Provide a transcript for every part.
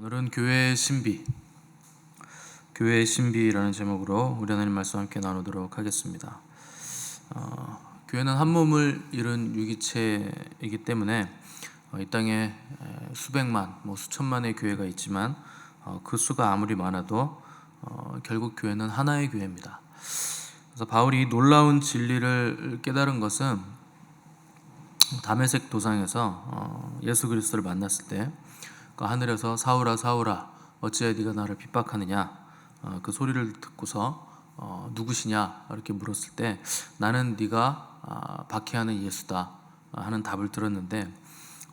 오늘은 교회의 신비라는 제목으로 우리 하나님 말씀 함께 나누도록 하겠습니다. 교회는 한 몸을 이룬 유기체이기 때문에 이 땅에 수백만, 수천만의 교회가 있지만 그 수가 아무리 많아도 결국 교회는 하나의 교회입니다. 그래서 바울이 놀라운 진리를 깨달은 것은 다메섹 도상에서 예수 그리스도를 만났을 때 하늘에서 사울아 사울아 어찌해 네가 나를 핍박하느냐 그 소리를 듣고서 누구시냐 이렇게 물었을 때 나는 네가 박해하는 예수다 하는 답을 들었는데,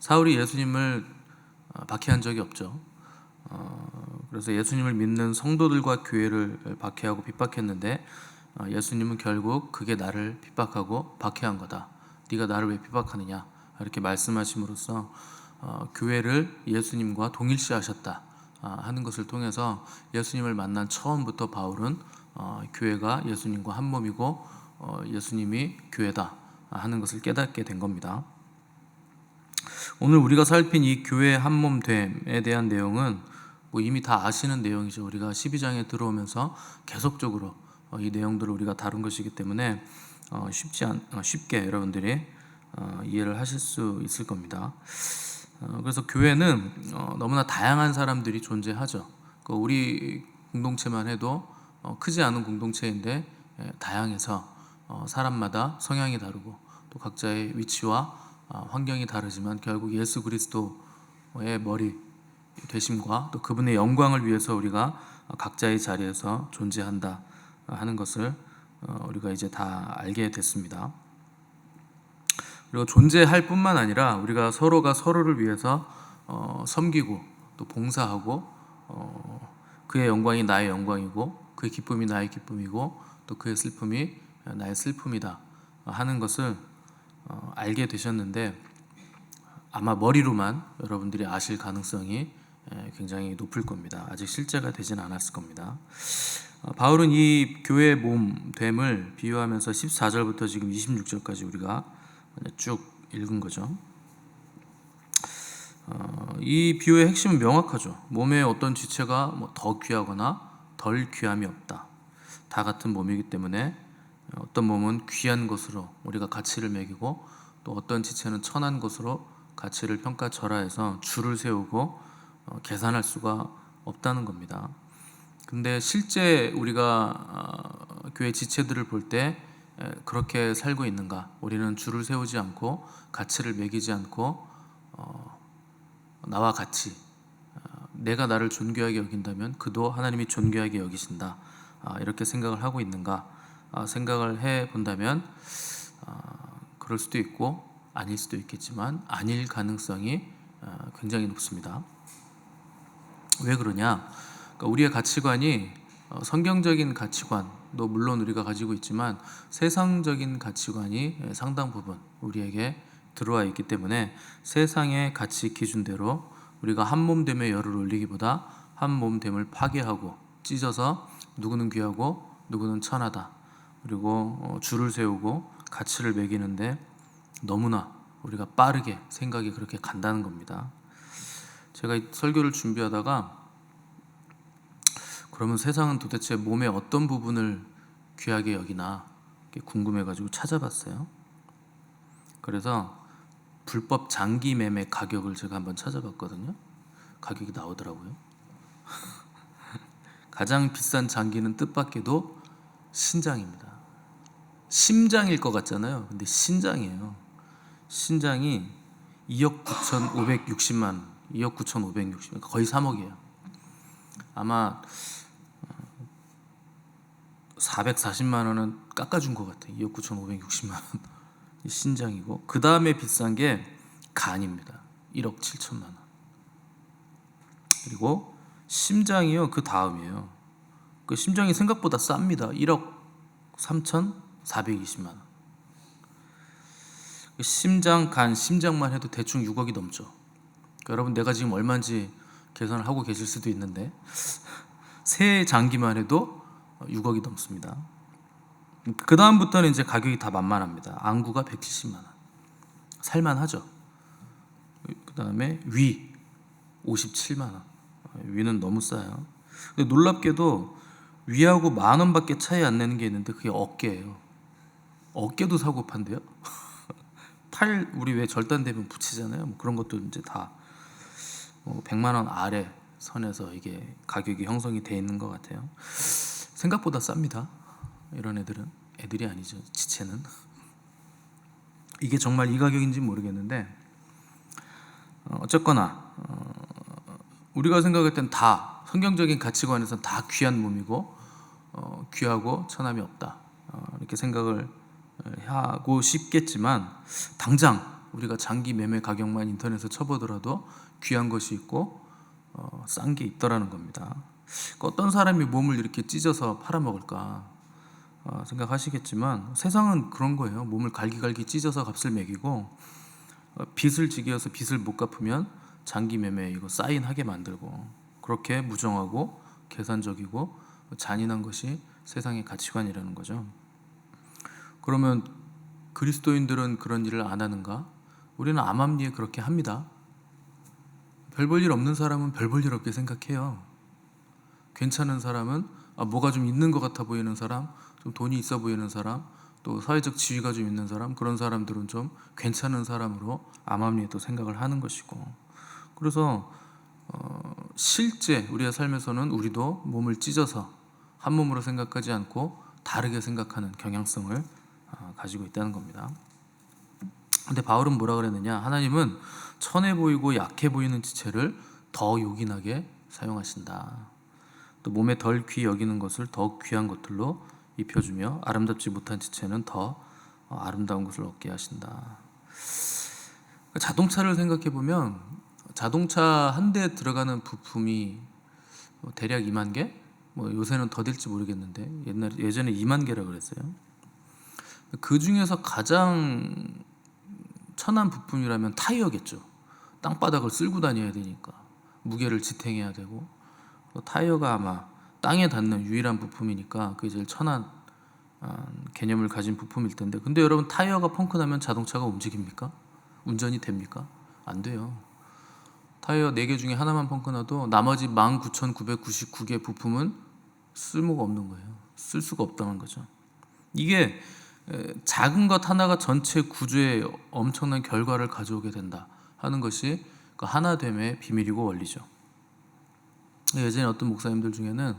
사울이 예수님을 박해한 적이 없죠. 그래서 예수님을 믿는 성도들과 교회를 박해하고 핍박했는데 예수님은 결국 그게 나를 핍박하고 박해한 거다, 네가 나를 왜 핍박하느냐 이렇게 말씀하심으로써 교회를 예수님과 동일시하셨다 하는 것을 통해서 예수님을 만난 처음부터 바울은 교회가 예수님과 한 몸이고 예수님이 교회다 하는 것을 깨닫게 된 겁니다. 오늘 우리가 살핀 이 교회 한 몸됨에 대한 내용은 이미 다 아시는 내용이죠. 우리가 12장에 들어오면서 계속적으로 이 내용들을 우리가 다룬 것이기 때문에 쉽게 여러분들이 이해를 하실 수 있을 겁니다. 그래서 교회는 너무나 다양한 사람들이 존재하죠. 우리 공동체만 해도 크지 않은 공동체인데 다양해서 사람마다 성향이 다르고 또 각자의 위치와 환경이 다르지만 결국 예수 그리스도의 머리 되심과 또 그분의 영광을 위해서 우리가 각자의 자리에서 존재한다 하는 것을 우리가 이제 다 알게 됐습니다. 그리고 존재할 뿐만 아니라 우리가 서로가 서로를 위해서 섬기고 또 봉사하고 그의 영광이 나의 영광이고 그의 기쁨이 나의 기쁨이고 또 그의 슬픔이 나의 슬픔이다 하는 것을 알게 되셨는데, 아마 머리로만 여러분들이 아실 가능성이 굉장히 높을 겁니다. 아직 실제가 되지는 않았을 겁니다. 바울은 이 교회의 몸됨을 비유하면서 14절부터 지금 26절까지 우리가 쭉 읽은 거죠. 이 비유의 핵심은 명확하죠. 몸의 어떤 지체가 더 귀하거나 덜 귀함이 없다. 다 같은 몸이기 때문에 어떤 몸은 귀한 것으로 우리가 가치를 매기고 또 어떤 지체는 천한 것으로 가치를 평가절하해서 줄을 세우고 계산할 수가 없다는 겁니다. 근데 실제 우리가 교회 지체들을 볼 때 그렇게 살고 있는가? 우리는 줄을 세우지 않고 가치를 매기지 않고 나와 같이 내가 나를 존귀하게 여긴다면 그도 하나님이 존귀하게 여기신다 이렇게 생각을 하고 있는가 생각을 해본다면 그럴 수도 있고 아닐 수도 있겠지만 아닐 가능성이 굉장히 높습니다. 왜 그러냐? 그러니까 우리의 가치관이 성경적인 가치관도 물론 우리가 가지고 있지만 세상적인 가치관이 상당 부분 우리에게 들어와 있기 때문에 세상의 가치 기준대로 우리가 한 몸됨의 열을 올리기보다 한 몸됨을 파괴하고 찢어서 누구는 귀하고 누구는 천하다 그리고 줄을 세우고 가치를 매기는데 너무나 우리가 빠르게 생각이 그렇게 간다는 겁니다. 제가 이 설교를 준비하다가 그러면 세상은 도대체 몸의 어떤 부분을 귀하게 여기나 궁금해가지고 찾아봤어요. 그래서 불법 장기 매매 가격을 제가 한번 찾아봤거든요. 가격이 나오더라고요. 가장 비싼 장기는 뜻밖에도 신장입니다. 심장일 것 같잖아요. 근데 신장이에요. 신장이 2억 9,560만 원, 2억 9,560만 원, 거의 3억이에요. 아마 440만 원은 깎아준 것 같아요. 2억 9,560만 원 신장이고, 그 다음에 비싼 게 간입니다. 1억 7천만 원. 그리고 심장이요, 그 다음이에요. 그 심장이 생각보다 쌉니다. 1억 3,420만 원. 심장, 간, 심장만 해도 대충 6억이 넘죠. 그러니까 여러분 내가 지금 얼마인지 계산을 하고 계실 수도 있는데 새 장기만 해도 6억이 넘습니다. 그 다음부터는 이제 가격이 다 만만합니다. 안구가 170만 원, 살만하죠. 그 다음에 위 57만 원, 위는 너무 싸요. 근데 놀랍게도 위하고 10,000원밖에 차이 안 나는 게 있는데 그게 어깨예요. 어깨도 사고 판대요. 팔 우리 왜 절단되면 붙이잖아요. 뭐 그런 것도 이제 다 100만 원 아래 선에서 이게 가격이 형성이 돼 있는 것 같아요. 생각보다 쌉니다. 이런 애들이 아니죠. 지체는. 이게 정말 이 가격인지 모르겠는데 어쨌거나 우리가 생각할 땐 다 성경적인 가치관에서는 다 귀한 몸이고 귀하고 천함이 없다 이렇게 생각을 하고 싶겠지만 당장 우리가 장기 매매 가격만 인터넷에 쳐보더라도 귀한 것이 있고 싼 게 있더라는 겁니다. 어떤 사람이 몸을 이렇게 찢어서 팔아먹을까 생각하시겠지만 세상은 그런 거예요. 몸을 갈기갈기 찢어서 값을 매기고 빚을 지게 해서 빚을 못 갚으면 장기 매매 이거 사인하게 만들고 그렇게 무정하고 계산적이고 잔인한 것이 세상의 가치관이라는 거죠. 그러면 그리스도인들은 그런 일을 안 하는가? 우리는 암암리에 그렇게 합니다. 별 볼 일 없는 사람은 별 볼 일 없게 생각해요. 괜찮은 사람은 뭐가 좀 있는 것 같아 보이는 사람, 좀 돈이 있어 보이는 사람, 또 사회적 지위가 좀 있는 사람, 그런 사람들은 좀 괜찮은 사람으로 암암리에 또 생각을 하는 것이고, 그래서 실제 우리의 삶에서는 우리도 몸을 찢어서 한 몸으로 생각하지 않고 다르게 생각하는 경향성을 가지고 있다는 겁니다. 근데 바울은 뭐라 그랬느냐? 하나님은 천해 보이고 약해 보이는 지체를 더 요긴하게 사용하신다. 또 몸에 덜 귀히 여기는 것을 더 귀한 것들로 입혀주며 아름답지 못한 지체는 더 아름다운 것을 얻게 하신다. 자동차를 생각해 보면 자동차 한 대 들어가는 부품이 대략 2만 개? 요새는 더 될지 모르겠는데 예전에 2만 개라 그랬어요. 그 중에서 가장 천한 부품이라면 타이어겠죠. 땅바닥을 쓸고 다녀야 되니까 무게를 지탱해야 되고 타이어가 아마 땅에 닿는 유일한 부품이니까 그게 제일 천한 개념을 가진 부품일 텐데, 근데 여러분 타이어가 펑크 나면 자동차가 움직입니까? 운전이 됩니까? 안 돼요. 타이어 4개 중에 하나만 펑크 나도 나머지 19,999개 부품은 쓸모가 없는 거예요. 쓸 수가 없다는 거죠. 이게 작은 것 하나가 전체 구조에 엄청난 결과를 가져오게 된다 하는 것이 그 하나됨의 비밀이고 원리죠. 예전에 어떤 목사님들 중에는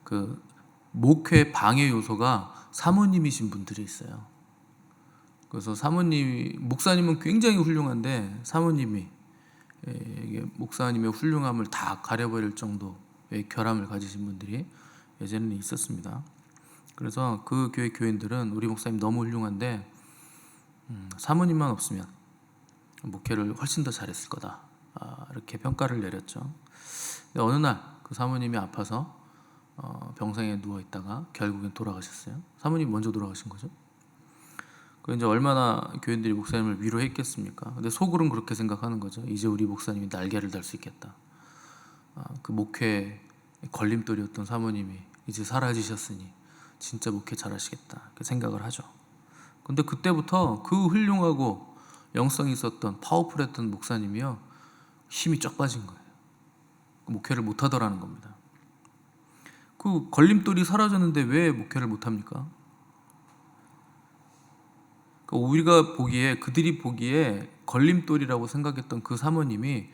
그 목회 방해 요소가 사모님이신 분들이 있어요. 그래서 목사님은 굉장히 훌륭한데 사모님이 목사님의 훌륭함을 다 가려버릴 정도의 결함을 가지신 분들이 예전에는 있었습니다. 그래서 그 교회 교인들은 우리 목사님 너무 훌륭한데 사모님만 없으면 목회를 훨씬 더 잘했을 거다 이렇게 평가를 내렸죠. 근데 어느 날 그 사모님이 아파서 병상에 누워 있다가 결국엔 돌아가셨어요. 사모님이 먼저 돌아가신 거죠. 그 이제 얼마나 교인들이 목사님을 위로했겠습니까? 근데 속으로는 그렇게 생각하는 거죠. 이제 우리 목사님이 날개를 달 수 있겠다. 그 목회 걸림돌이었던 사모님이 이제 사라지셨으니 진짜 목회 잘하시겠다 이렇게 생각을 하죠. 근데 그때부터 그 훌륭하고 영성이 있었던 파워풀했던 목사님이요 힘이 쫙 빠진 거예요. 목회를 못하더라는 겁니다. 그 걸림돌이 사라졌는데 왜 목회를 못합니까? 우리가 보기에 그들이 보기에 걸림돌이라고 생각했던 그 사모님이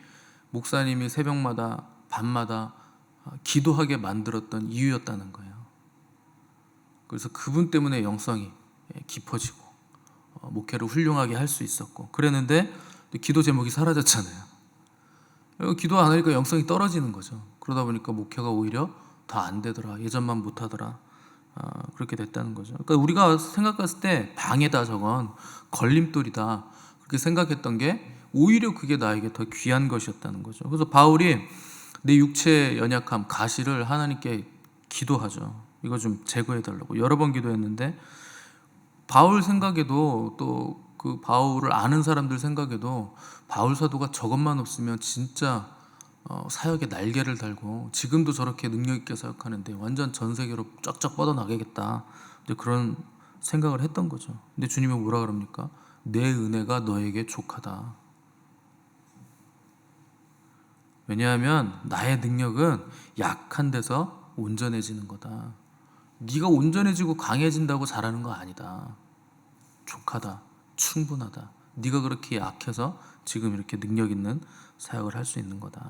목사님이 새벽마다 밤마다 기도하게 만들었던 이유였다는 거예요. 그래서 그분 때문에 영성이 깊어지고 목회를 훌륭하게 할 수 있었고 그랬는데 기도 제목이 사라졌잖아요. 기도 안 하니까 영성이 떨어지는 거죠. 그러다 보니까 목회가 오히려 더 안 되더라. 예전만 못하더라. 그렇게 됐다는 거죠. 그러니까 우리가 생각했을 때 방해다 저건 걸림돌이다 그렇게 생각했던 게 오히려 그게 나에게 더 귀한 것이었다는 거죠. 그래서 바울이 내 육체의 연약함 가시를 하나님께 기도하죠. 이거 좀 제거해달라고 여러 번 기도했는데 바울 생각에도 또 그 바울을 아는 사람들 생각에도 바울 사도가 저것만 없으면 진짜 사역에 날개를 달고 지금도 저렇게 능력 있게 사역하는데 완전 전 세계로 쫙쫙 뻗어나가겠다 그런 생각을 했던 거죠. 근데 주님이 뭐라 그럽니까? 내 은혜가 너에게 족하다. 왜냐하면 나의 능력은 약한 데서 온전해지는 거다. 네가 온전해지고 강해진다고 잘하는 거 아니다. 족하다. 충분하다. 네가 그렇게 약해서 지금 이렇게 능력 있는 사역을 할 수 있는 거다.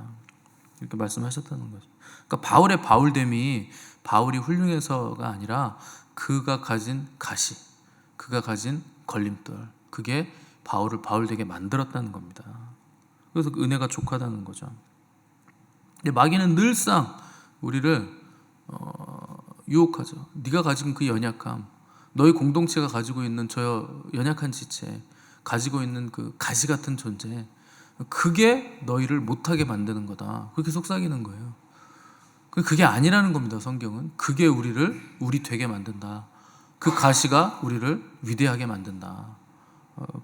이렇게 말씀하셨다는 거죠. 그러니까 바울의 바울됨이 바울이 훌륭해서가 아니라 그가 가진 가시, 그가 가진 걸림돌, 그게 바울을 바울되게 만들었다는 겁니다. 그래서 그 은혜가 족하다는 거죠. 근데 마귀는 늘상 우리를 유혹하죠. 네가 가진 그 연약함, 너희 공동체가 가지고 있는 저 연약한 지체, 가지고 있는 그 가시 같은 존재, 그게 너희를 못하게 만드는 거다. 그렇게 속삭이는 거예요. 그게 아니라는 겁니다. 성경은 그게 우리 되게 만든다. 그 가시가 우리를 위대하게 만든다.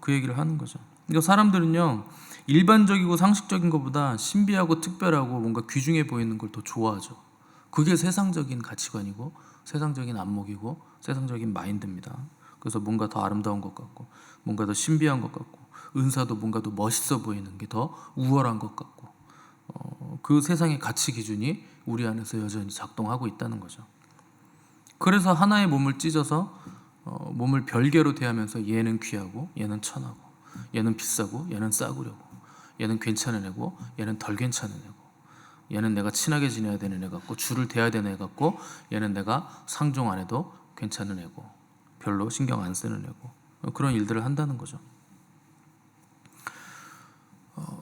그 얘기를 하는 거죠. 그러니까 사람들은요, 일반적이고 상식적인 것보다 신비하고 특별하고 뭔가 귀중해 보이는 걸 더 좋아하죠. 그게 세상적인 가치관이고 세상적인 안목이고 세상적인 마인드입니다. 그래서 뭔가 더 아름다운 것 같고 뭔가 더 신비한 것 같고 은사도 뭔가 더 멋있어 보이는 게 더 우월한 것 같고 그 세상의 가치 기준이 우리 안에서 여전히 작동하고 있다는 거죠. 그래서 하나의 몸을 찢어서 몸을 별개로 대하면서 얘는 귀하고 얘는 천하고 얘는 비싸고 얘는 싸구려고 얘는 괜찮은 애고 얘는 덜 괜찮은 애고 얘는 내가 친하게 지내야 되는 애 같고 줄을 대야 되는 애 같고 얘는 내가 상종 안 해도 괜찮은 애고 별로 신경 안 쓰는 애고 그런 일들을 한다는 거죠.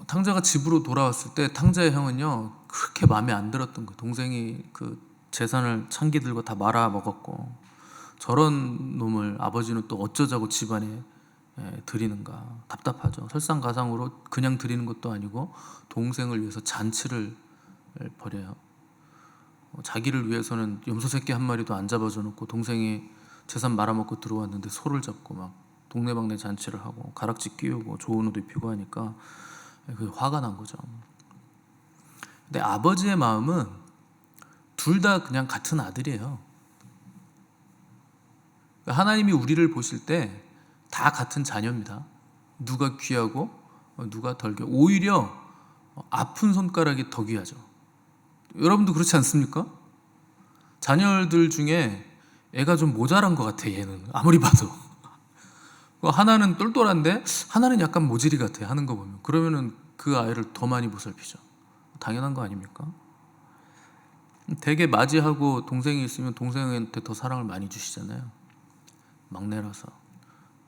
탕자가 집으로 돌아왔을 때 탕자의 형은요 그렇게 마음에 안 들었던 거예요. 동생이 그 재산을 창기 들고 다 말아 먹었고 저런 놈을 아버지는 또 어쩌자고 집안에 드리는가. 답답하죠. 설상가상으로 그냥 드리는 것도 아니고 동생을 위해서 잔치를 벌여요. 자기를 위해서는 염소 새끼 한 마리도 안 잡아줘 놓고 동생이 재산 말아먹고 들어왔는데 소를 잡고 막 동네방네 잔치를 하고 가락지 끼우고 좋은 옷 입히고 하니까 그게 화가 난 거죠. 근데 아버지의 마음은 둘 다 그냥 같은 아들이에요. 하나님이 우리를 보실 때 다 같은 자녀입니다. 누가 귀하고 누가 덜 귀하고 오히려 아픈 손가락이 더 귀하죠. 여러분도 그렇지 않습니까? 자녀들 중에 애가 좀 모자란 것 같아. 얘는 아무리 봐도 하나는 똘똘한데 하나는 약간 모질이 같아 하는 거 보면. 그러면은 그 아이를 더 많이 보살피죠. 당연한 거 아닙니까? 되게 맞이하고 동생이 있으면 동생한테 더 사랑을 많이 주시잖아요. 막내라서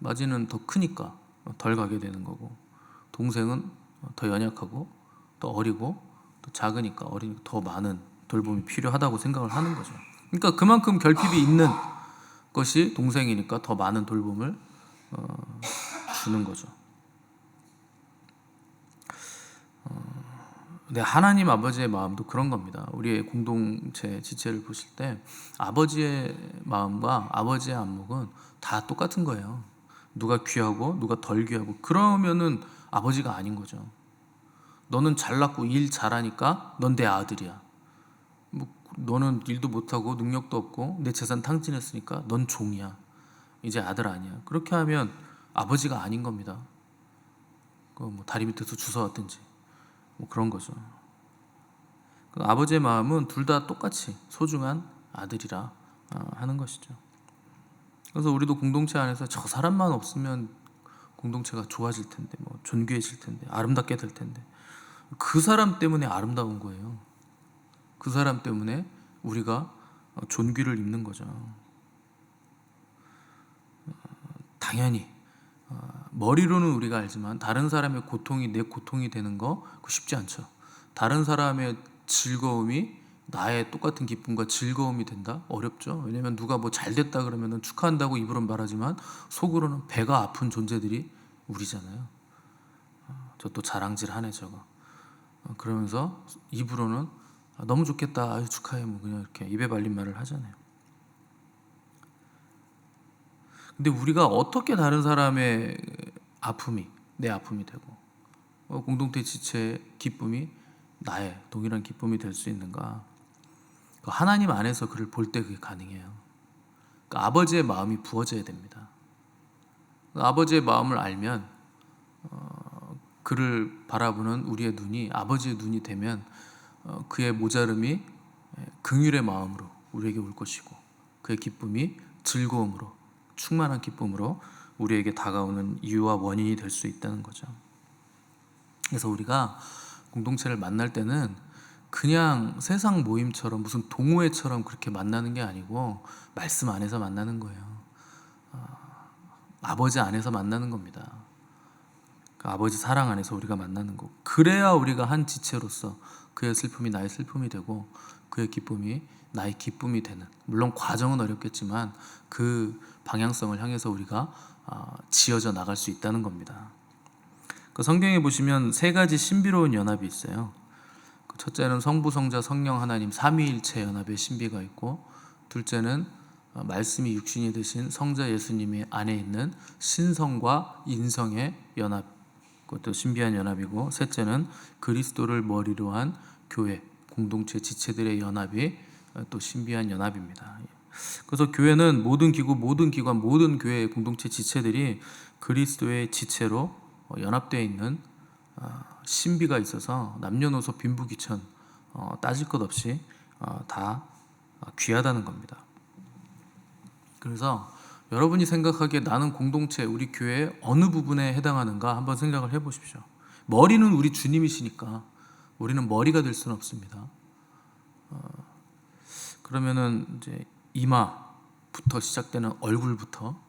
맞이는 더 크니까 덜 가게 되는 거고 동생은 더 연약하고 더 어리고 또 작으니까 어리니까 더 많은 돌봄이 필요하다고 생각을 하는 거죠. 그러니까 그만큼 결핍이 있는 것이 동생이니까 더 많은 돌봄을 주는 거죠. 근데 하나님 아버지의 마음도 그런 겁니다. 우리의 공동체 지체를 보실 때 아버지의 마음과 아버지의 안목은 다 똑같은 거예요. 누가 귀하고 누가 덜 귀하고 그러면은 아버지가 아닌 거죠. 너는 잘났고 일 잘하니까 넌 내 아들이야. 뭐 너는 일도 못하고 능력도 없고 내 재산 탕진했으니까 넌 종이야. 이제 아들 아니야. 그렇게 하면 아버지가 아닌 겁니다. 뭐 다리 밑에서 주워왔든지 뭐 그런 거죠. 아버지의 마음은 둘 다 똑같이 소중한 아들이라 하는 것이죠. 그래서 우리도 공동체 안에서 저 사람만 없으면 공동체가 좋아질 텐데, 뭐 존귀해질 텐데, 아름답게 될 텐데, 그 사람 때문에 아름다운 거예요. 그 사람 때문에 우리가 존귀를 입는 거죠. 당연히 머리로는 우리가 알지만 다른 사람의 고통이 내 고통이 되는 거 그거 쉽지 않죠. 다른 사람의 즐거움이 나의 똑같은 기쁨과 즐거움이 된다? 어렵죠. 왜냐면 누가 뭐 잘 됐다 그러면 축하한다고 입으로는 말하지만 속으로는 배가 아픈 존재들이 우리잖아요. 저 또 자랑질하네 저거. 그러면서 입으로는 너무 좋겠다, 아유 축하해, 뭐 그냥 이렇게 입에 발린 말을 하잖아요. 근데 우리가 어떻게 다른 사람의 아픔이 내 아픔이 되고 공동체 지체의 기쁨이 나의 동일한 기쁨이 될 수 있는가? 하나님 안에서 그를 볼 때 그게 가능해요. 그러니까 아버지의 마음이 부어져야 됩니다. 아버지의 마음을 알면 그를 바라보는 우리의 눈이 아버지의 눈이 되면 그의 모자름이 긍휼의 마음으로 우리에게 올 것이고 그의 기쁨이 즐거움으로 충만한 기쁨으로 우리에게 다가오는 이유와 원인이 될 수 있다는 거죠. 그래서 우리가 공동체를 만날 때는 그냥 세상 모임처럼 무슨 동호회처럼 그렇게 만나는 게 아니고 말씀 안에서 만나는 거예요. 아버지 안에서 만나는 겁니다. 그 아버지 사랑 안에서 우리가 만나는 거. 그래야 우리가 한 지체로서 그의 슬픔이 나의 슬픔이 되고 그의 기쁨이 나의 기쁨이 되는, 물론 과정은 어렵겠지만 그 방향성을 향해서 우리가 지어져 나갈 수 있다는 겁니다. 그 성경에 보시면 세 가지 신비로운 연합이 있어요. 첫째는 성부, 성자, 성령 하나님 삼위일체 연합의 신비가 있고, 둘째는 말씀이 육신이 되신 성자 예수님의 안에 있는 신성과 인성의 연합, 그것도 신비한 연합이고, 셋째는 그리스도를 머리로 한 교회, 공동체 지체들의 연합이 또 신비한 연합입니다. 그래서 교회는 모든 기구, 모든 기관, 모든 교회의 공동체 지체들이 그리스도의 지체로 연합되어 있는 신비가 있어서 남녀노소 빈부귀천 따질 것 없이 다 귀하다는 겁니다. 그래서 여러분이 생각하기에 나는 공동체, 우리 교회의 어느 부분에 해당하는가 한번 생각을 해보십시오. 머리는 우리 주님이시니까 우리는 머리가 될 수는 없습니다. 그러면은 이제 이마부터 시작되는 얼굴부터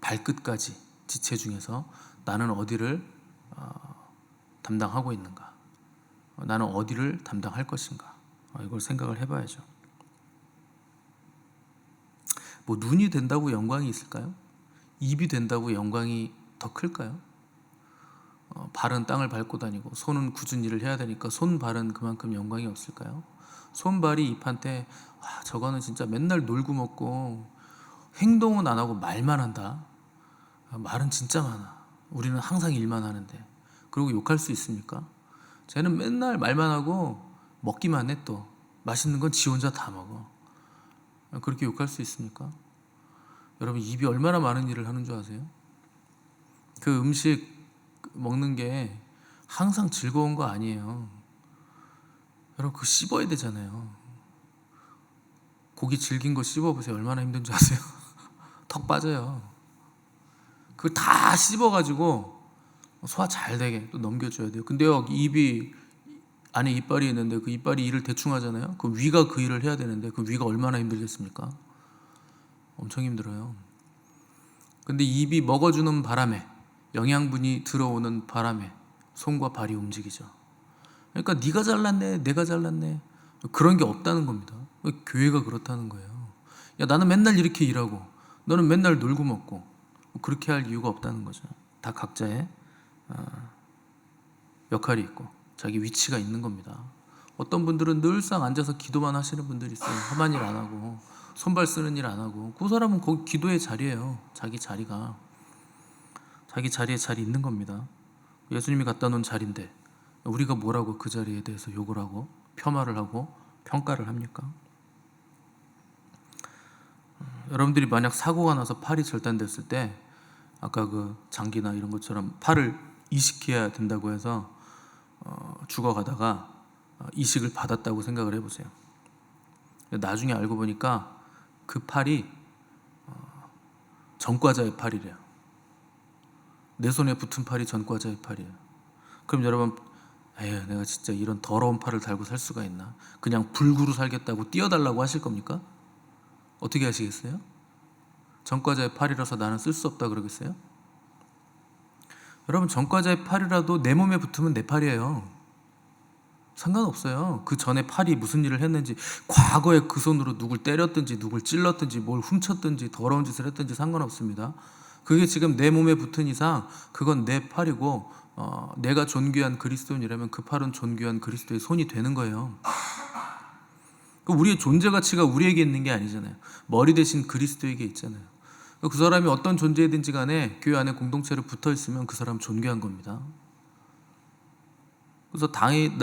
발끝까지 지체 중에서 나는 어디를 담당하고 있는가? 나는 어디를 담당할 것인가? 이걸 생각을 해봐야죠. 뭐 눈이 된다고 영광이 있을까요? 입이 된다고 영광이 더 클까요? 발은 땅을 밟고 다니고 손은 굳은 일을 해야 되니까 손발은 그만큼 영광이 없을까요? 손발이 입한테 저거는 진짜 맨날 놀고 먹고 행동은 안 하고 말만 한다. 말은 진짜 많아. 우리는 항상 일만 하는데. 그리고 욕할 수 있습니까? 쟤는 맨날 말만 하고 먹기만 해. 또 맛있는 건 지 혼자 다 먹어. 그렇게 욕할 수 있습니까? 여러분, 입이 얼마나 많은 일을 하는 줄 아세요? 그 음식 먹는 게 항상 즐거운 거 아니에요. 여러분, 그거 씹어야 되잖아요. 고기 질긴 거 씹어보세요. 얼마나 힘든지 아세요? 턱 빠져요. 그걸 다 씹어가지고 소화 잘 되게 또 넘겨줘야 돼요. 근데요, 입이 안에 이빨이 있는데 그 이빨이 일을 대충 하잖아요. 그 위가 그 일을 해야 되는데 그 위가 얼마나 힘들겠습니까? 엄청 힘들어요. 근데 입이 먹어주는 바람에, 영양분이 들어오는 바람에 손과 발이 움직이죠. 그러니까 네가 잘났네, 내가 잘났네, 그런 게 없다는 겁니다. 교회가 그렇다는 거예요. 야, 나는 맨날 이렇게 일하고 너는 맨날 놀고 먹고, 그렇게 할 이유가 없다는 거죠. 다 각자의 역할이 있고 자기 위치가 있는 겁니다. 어떤 분들은 늘상 앉아서 기도만 하시는 분들이 있어요. 험한 일 안 하고 손발 쓰는 일 안 하고. 그 사람은 거기 기도의 자리예요. 자기 자리가 자기 자리에 잘 있는 겁니다. 예수님이 갖다 놓은 자리인데 우리가 뭐라고 그 자리에 대해서 욕을 하고 폄하를 하고 평가를 합니까? 여러분들이 만약 사고가 나서 팔이 절단됐을 때 아까 그 장기나 이런 것처럼 팔을 이식해야 된다고 해서 죽어가다가 이식을 받았다고 생각을 해보세요. 나중에 알고 보니까 그 팔이 전과자의 팔이래요. 내 손에 붙은 팔이 전과자의 팔이에요. 그럼 여러분, 에휴, 내가 진짜 이런 더러운 팔을 달고 살 수가 있나? 그냥 불구로 살겠다고 띄워달라고 하실 겁니까? 어떻게 하시겠어요? 전과자의 팔이라서 나는 쓸 수 없다 그러겠어요? 여러분, 전과자의 팔이라도 내 몸에 붙으면 내 팔이에요. 상관없어요. 그 전에 팔이 무슨 일을 했는지, 과거에 그 손으로 누굴 때렸든지 누굴 찔렀든지 뭘 훔쳤든지 더러운 짓을 했든지 상관없습니다. 그게 지금 내 몸에 붙은 이상 그건 내 팔이고, 내가 존귀한 그리스도인이라면 그 팔은 존귀한 그리스도의 손이 되는 거예요. 우리의 존재 가치가 우리에게 있는 게 아니잖아요. 머리 대신 그리스도에게 있잖아요. 그 사람이 어떤 존재이든지 간에 교회 안에 공동체로 붙어 있으면 그 사람 존귀한 겁니다. 그래서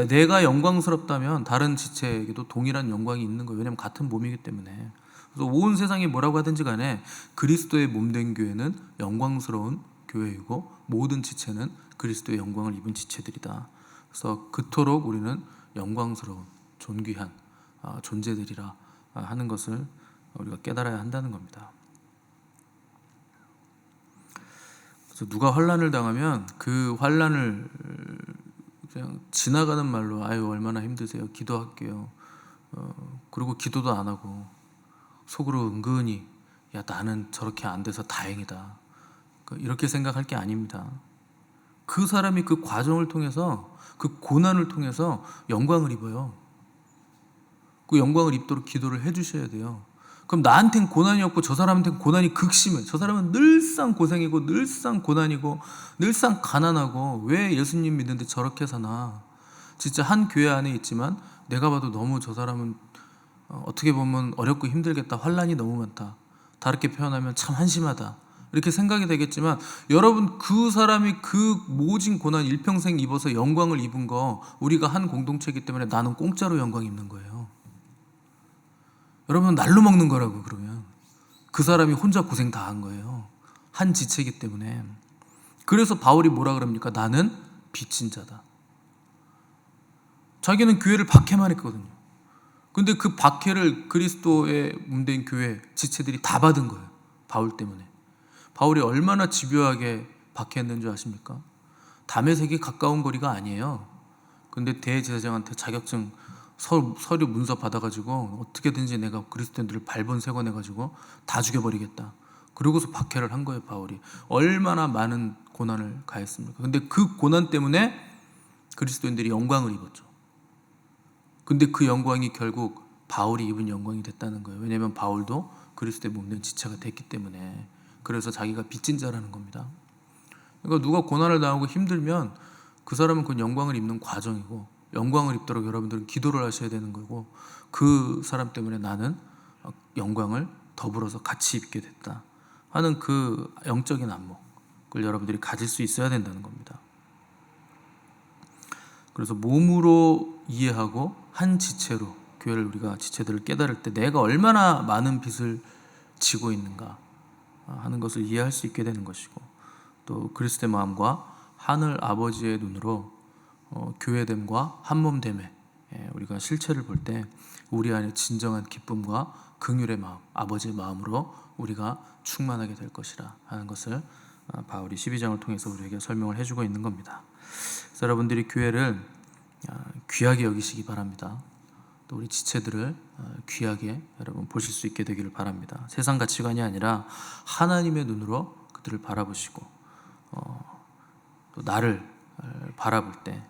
내가 영광스럽다면 다른 지체에게도 동일한 영광이 있는 거예요. 왜냐하면 같은 몸이기 때문에. 그래서 온 세상이 뭐라고 하든지 간에 그리스도의 몸된 교회는 영광스러운 교회이고 모든 지체는 그리스도의 영광을 입은 지체들이다. 그래서 그토록 우리는 영광스러운 존귀한 존재들이라 하는 것을 우리가 깨달아야 한다는 겁니다. 그래서 누가 환난을 당하면 그 환난을 그냥 지나가는 말로 아유 얼마나 힘드세요, 기도할게요, 그리고 기도도 안 하고 속으로 은근히 야 나는 저렇게 안 돼서 다행이다, 이렇게 생각할 게 아닙니다. 그 사람이 그 과정을 통해서, 그 고난을 통해서 영광을 입어요. 그 영광을 입도록 기도를 해주셔야 돼요. 그럼 나한텐 고난이 없고 저 사람한테는 고난이 극심해. 저 사람은 늘상 고생이고 늘상 고난이고 늘상 가난하고 왜 예수님 믿는데 저렇게 사나. 진짜 한 교회 안에 있지만 내가 봐도 너무 저 사람은 어떻게 보면 어렵고 힘들겠다, 환난이 너무 많다, 다르게 표현하면 참 한심하다, 이렇게 생각이 되겠지만 여러분 그 사람이 그 모진 고난 일평생 입어서 영광을 입은 거 우리가 한 공동체이기 때문에 나는 공짜로 영광 입는 거예요. 여러분 날로 먹는 거라고. 그러면 그 사람이 혼자 고생 다 한 거예요. 한 지체이기 때문에. 그래서 바울이 뭐라 그럽니까? 나는 빚진 자다. 자기는 교회를 박해만 했거든요. 근데 그 박해를 그리스도의 몸된 교회 지체들이 다 받은 거예요. 바울 때문에. 바울이 얼마나 집요하게 박해했는 줄 아십니까? 다메섹이 가까운 거리가 아니에요. 근데 대제사장한테 자격증 서류 문서 받아가지고 어떻게든지 내가 그리스도인들을 발본색원 해가지고 다 죽여버리겠다. 그러고서 박해를 한 거예요. 바울이 얼마나 많은 고난을 가했습니까? 근데 그 고난 때문에 그리스도인들이 영광을 입었죠. 근데 그 영광이 결국 바울이 입은 영광이 됐다는 거예요. 왜냐하면 바울도 그리스도의 몸된 지체가 됐기 때문에. 그래서 자기가 빚진 자라는 겁니다. 그러니까 누가 고난을 당하고 힘들면 그 사람은 그 영광을 입는 과정이고, 영광을 입도록 여러분들은 기도를 하셔야 되는 거고, 그 사람 때문에 나는 영광을 더불어서 같이 입게 됐다 하는 그 영적인 안목을 여러분들이 가질 수 있어야 된다는 겁니다. 그래서 몸으로 이해하고 한 지체로 교회를, 우리가 지체들을 깨달을 때 내가 얼마나 많은 빚을 지고 있는가 하는 것을 이해할 수 있게 되는 것이고, 또 그리스도의 마음과 하늘 아버지의 눈으로 교회됨과 한몸됨에 우리가 실체를 볼 때 우리 안에 진정한 기쁨과 긍휼의 마음, 아버지의 마음으로 우리가 충만하게 될 것이라 하는 것을 바울이 12장을 통해서 우리에게 설명을 해주고 있는 겁니다. 그래서 여러분들이 교회를 귀하게 여기시기 바랍니다. 또 우리 지체들을 귀하게 여러분 보실 수 있게 되기를 바랍니다. 세상 가치관이 아니라 하나님의 눈으로 그들을 바라보시고 또 나를 바라볼 때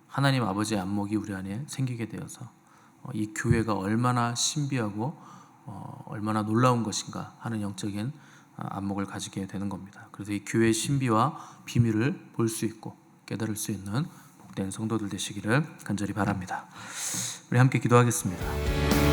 하나님 아버지의 안목이 우리 안에 생기게 되어서 이 교회가 얼마나 신비하고 얼마나 놀라운 것인가 하는 영적인 안목을 가지게 되는 겁니다. 그래서 이 교회의 신비와 비밀을 볼 수 있고 깨달을 수 있는 복된 성도들 되시기를 간절히 바랍니다. 우리 함께 기도하겠습니다.